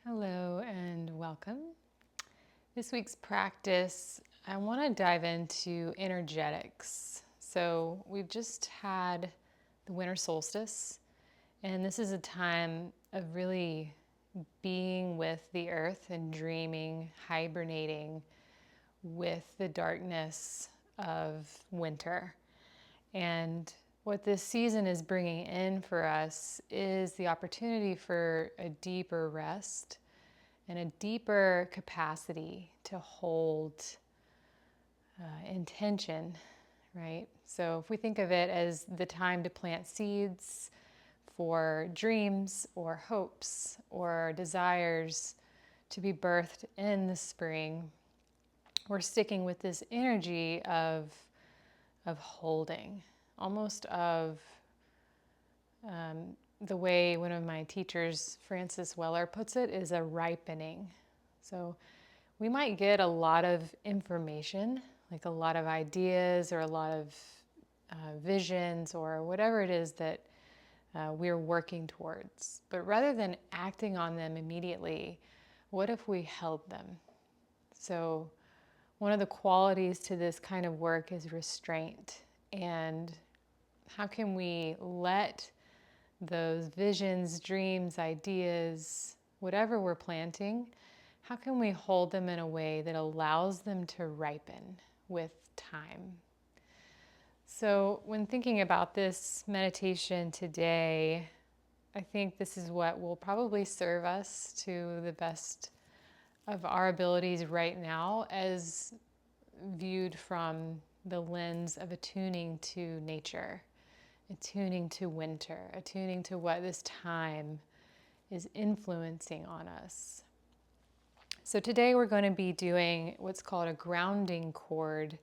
Hello and welcome. This week's practice, I want to dive into energetics. So, we've just had the winter solstice, and this is a time of really being with the earth and dreaming, hibernating with the darkness of winter. And what this season is bringing in for us is the opportunity for a deeper rest and a deeper capacity to hold intention, right? So if we think of it as the time to plant seeds for dreams or hopes or desires to be birthed in the spring, we're sticking with this energy of holding, almost of the way one of my teachers, Francis Weller, puts it, is a ripening. So we might get a lot of information, like a lot of ideas or a lot of visions or whatever it is that we're working towards. But rather than acting on them immediately, what if we held them? So one of the qualities to this kind of work is restraint. And how can we let those visions, dreams, ideas, whatever we're planting, how can we hold them in a way that allows them to ripen with time? So, when thinking about this meditation today, I think this is what will probably serve us to the best of our abilities right now, as viewed from the lens of attuning to nature, attuning to winter, attuning to what this time is influencing on us. So today we're going to be doing what's called a grounding cord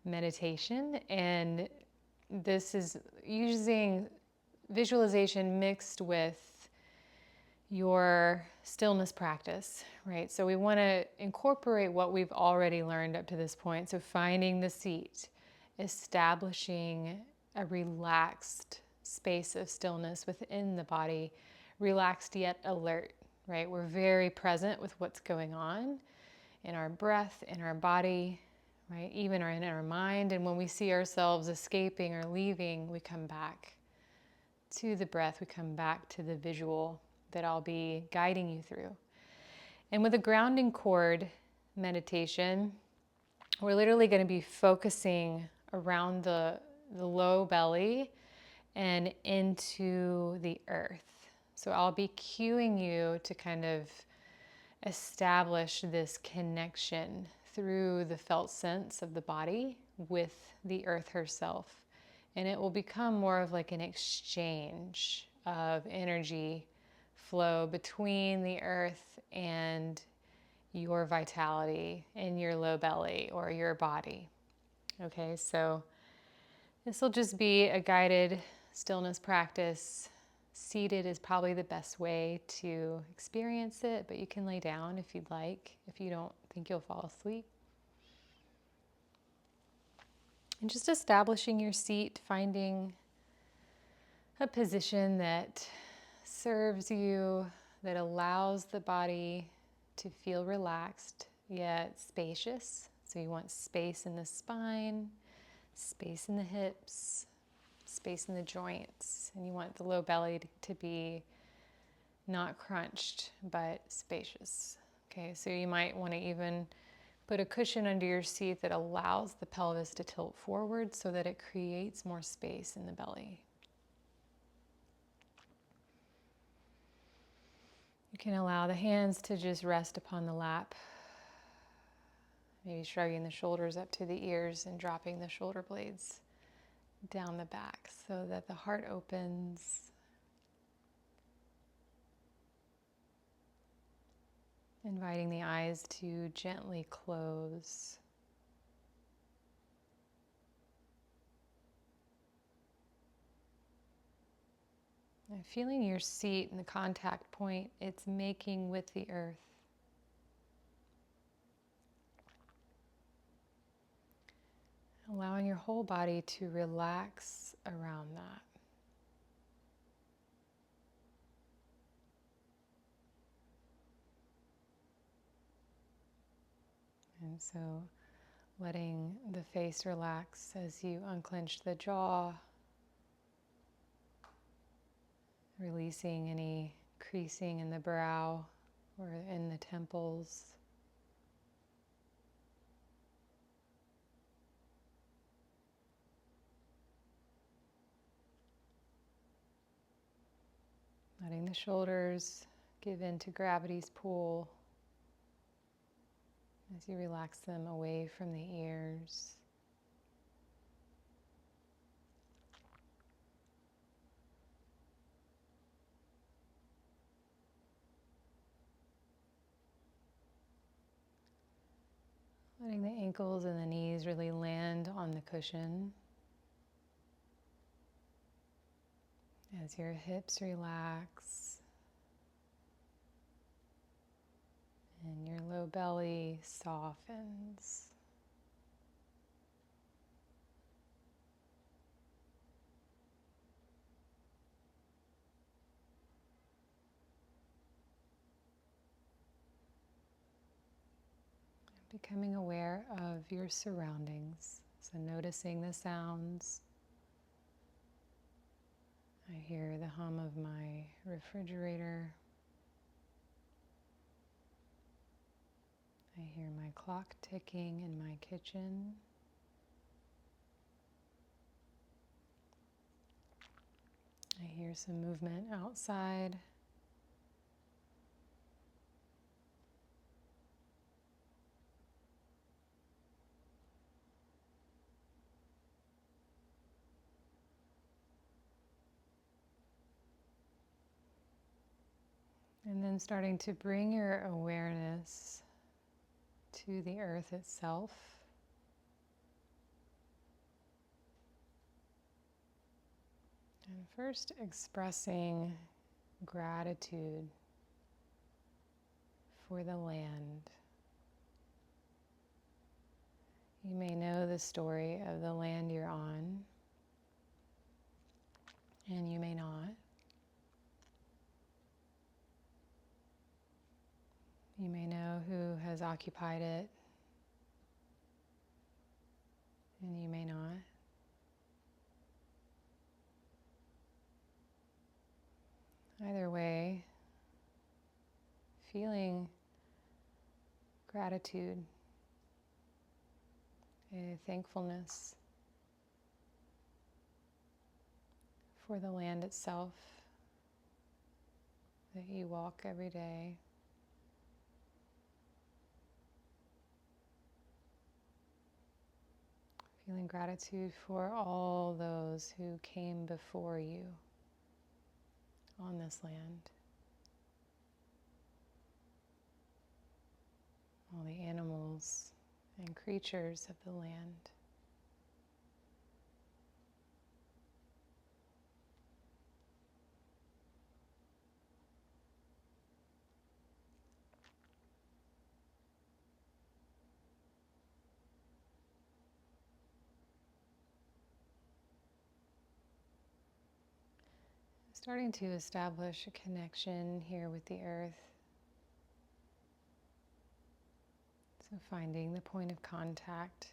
meditation, and this is using visualization mixed with your stillness practice, right? So we want to incorporate what we've already learned up to this point. So finding the seat, establishing a relaxed space of stillness within the body, relaxed yet alert, right? We're very present with what's going on in our breath, in our body, right? Even in our mind. And when we see ourselves escaping or leaving, we come back to the breath, we come back to the visual that I'll be guiding you through. And with a grounding cord meditation, we're literally going to be focusing around the low belly and into the earth. So I'll be cueing you to kind of establish this connection through the felt sense of the body with the earth herself. And it will become more of like an exchange of energy flow between the earth and your vitality in your low belly or your body. Okay, so this will just be a guided stillness practice. Seated is probably the best way to experience it, but you can lay down if you'd like, if you don't think you'll fall asleep. And just establishing your seat, finding a position that serves you, that allows the body to feel relaxed yet spacious. So you want space in the spine, space in the hips, space in the joints, and you want the low belly to be not crunched but spacious. Okay, so you might want to even put a cushion under your seat that allows the pelvis to tilt forward so that it creates more space in the belly. You can allow the hands to just rest upon the lap, maybe shrugging the shoulders up to the ears and dropping the shoulder blades down the back so that the heart opens. Inviting the eyes to gently close. And feeling your seat and the contact point it's making with the earth. Allowing your whole body to relax around that. So letting the face relax as you unclench the jaw, releasing any creasing in the brow or in the temples. Letting the shoulders give in to gravity's pull as you relax them away from the ears. Letting the ankles and the knees really land on the cushion. As your hips relax and your low belly softens. Becoming aware of your surroundings. So noticing the sounds. I hear the hum of my refrigerator. I hear my clock ticking in my kitchen. I hear some movement outside. And then starting to bring your awareness to the earth itself. And first expressing gratitude for the land. You may know the story of the land you're on, and you may not. You may know who has occupied it, and you may not. Either way, feeling gratitude, a thankfulness for the land itself that you walk every day. Feeling gratitude for all those who came before you on this land. All the animals and creatures of the land. Starting to establish a connection here with the earth. So finding the point of contact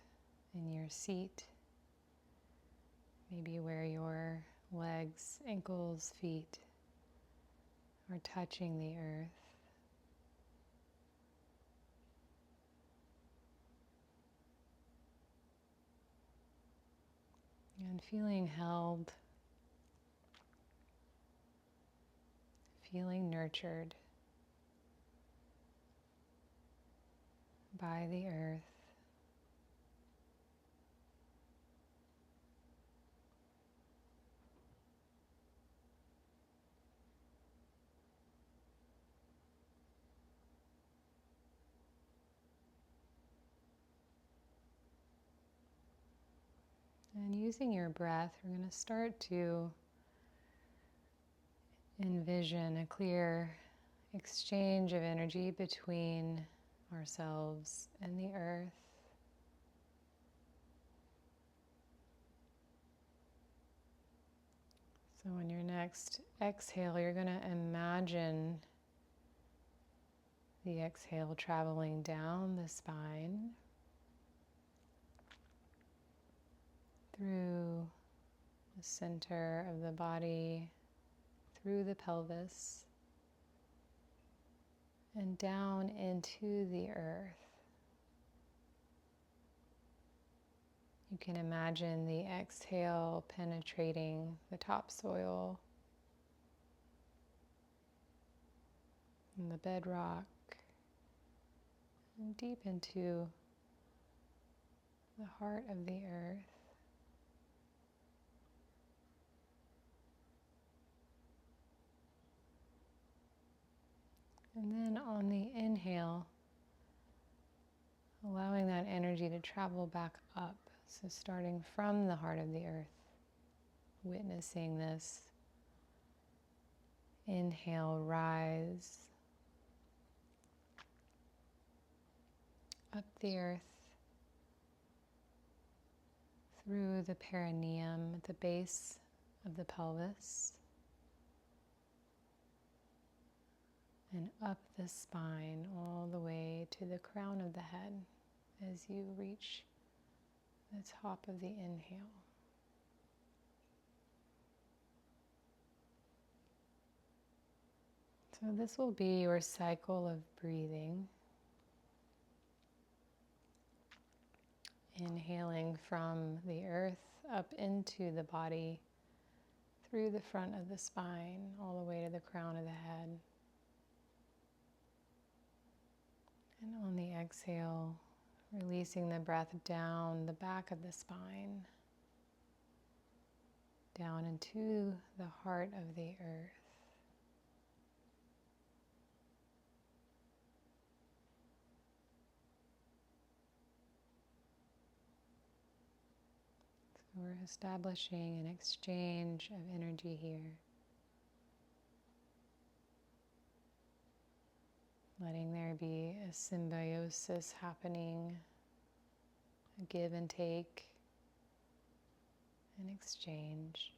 in your seat, maybe where your legs, ankles, feet are touching the earth. And feeling held, feeling nurtured by the earth. And using your breath, we're going to start to envision a clear exchange of energy between ourselves and the earth. So on your next exhale, you're going to imagine the exhale traveling down the spine, through the center of the body, through the pelvis, and down into the earth. You can imagine the exhale penetrating the topsoil and the bedrock and deep into the heart of the earth. And then on the inhale, allowing that energy to travel back up. So starting from the heart of the earth, witnessing this inhale rise up the earth through the perineum at the base of the pelvis and up the spine all the way to the crown of the head as you reach the top of the inhale. So this will be your cycle of breathing. Inhaling from the earth up into the body, through the front of the spine, all the way to the crown of the head. And on the exhale, releasing the breath down the back of the spine, down into the heart of the earth. So we're establishing an exchange of energy here. Letting there be a symbiosis happening, a give and take, an exchange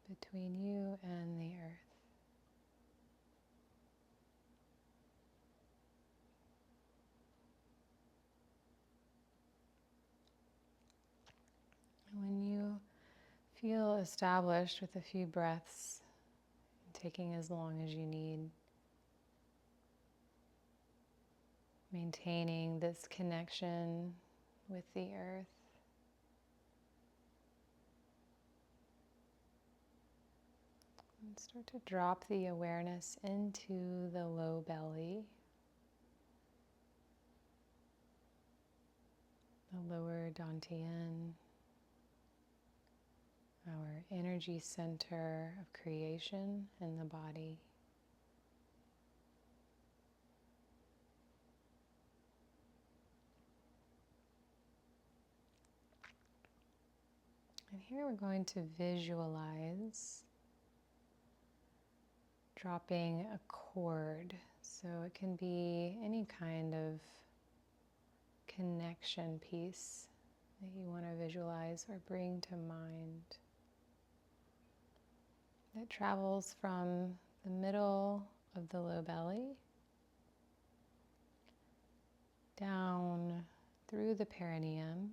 between you and the earth. And when you feel established with a few breaths, taking as long as you need, maintaining this connection with the earth. And start to drop the awareness into the low belly, the lower dantian, our energy center of creation in the body. And here we're going to visualize dropping a cord. So it can be any kind of connection piece that you want to visualize or bring to mind. That travels from the middle of the low belly down through the perineum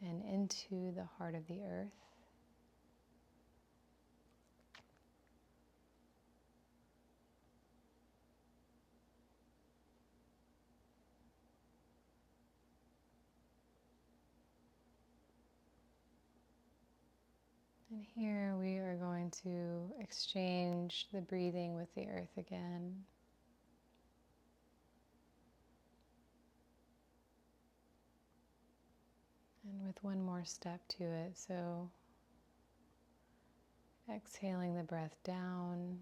and into the heart of the earth. And here we are going to exchange the breathing with the earth again. And with one more step to it, so exhaling the breath down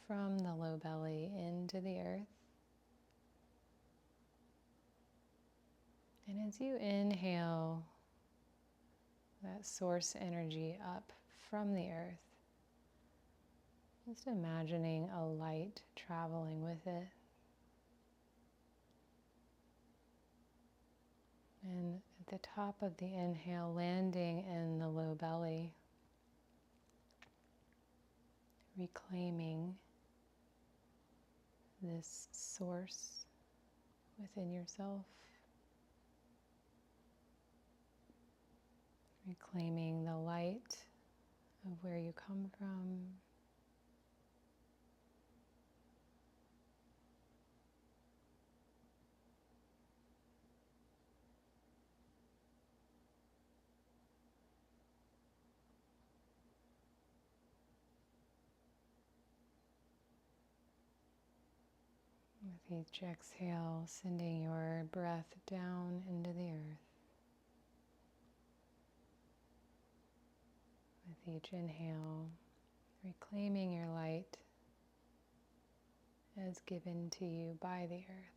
from the low belly into the earth. And as you inhale that source energy up from the earth, just imagining a light traveling with it. And at the top of the inhale, landing in the low belly, reclaiming this source within yourself, reclaiming the light of where you come from. With each exhale, sending your breath down into the earth. With each inhale, reclaiming your light as given to you by the earth.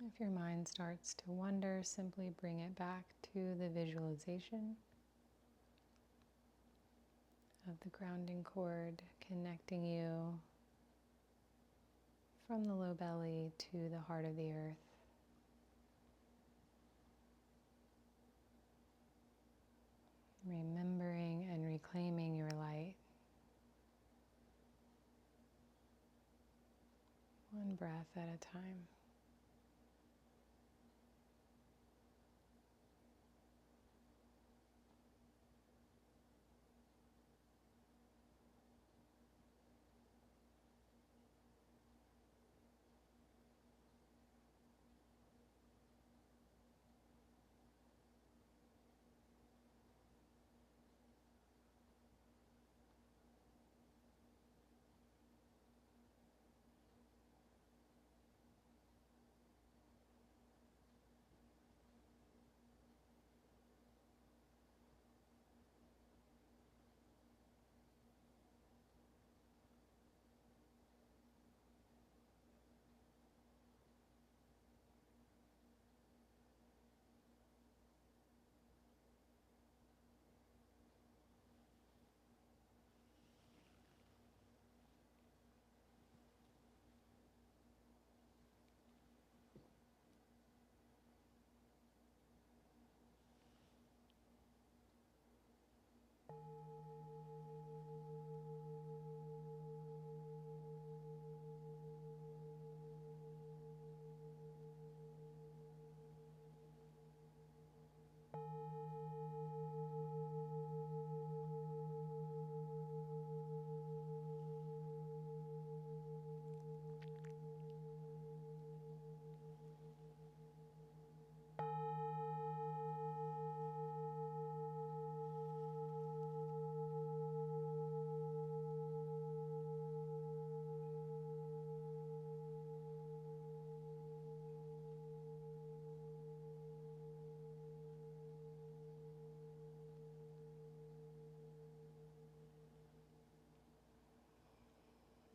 If your mind starts to wander, simply bring it back to the visualization of the grounding cord connecting you from the low belly to the heart of the earth. Remembering and reclaiming your light. One breath at a time.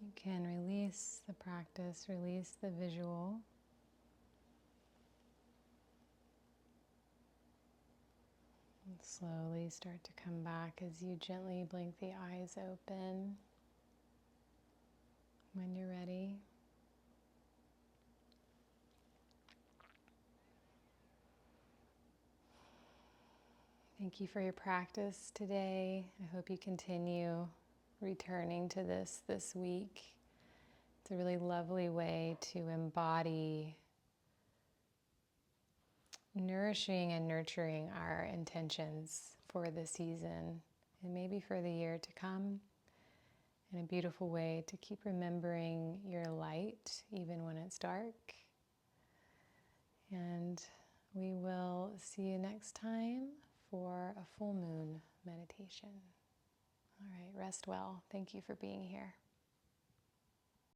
You can release the practice, release the visual. And slowly start to come back as you gently blink the eyes open when you're ready. Thank you for your practice today. I hope you continue returning to this week. It's a really lovely way to embody nourishing and nurturing our intentions for the season and maybe for the year to come. And a beautiful way to keep remembering your light even when it's dark. And we will see you next time for a full moon meditation. All right, rest well. Thank you for being here.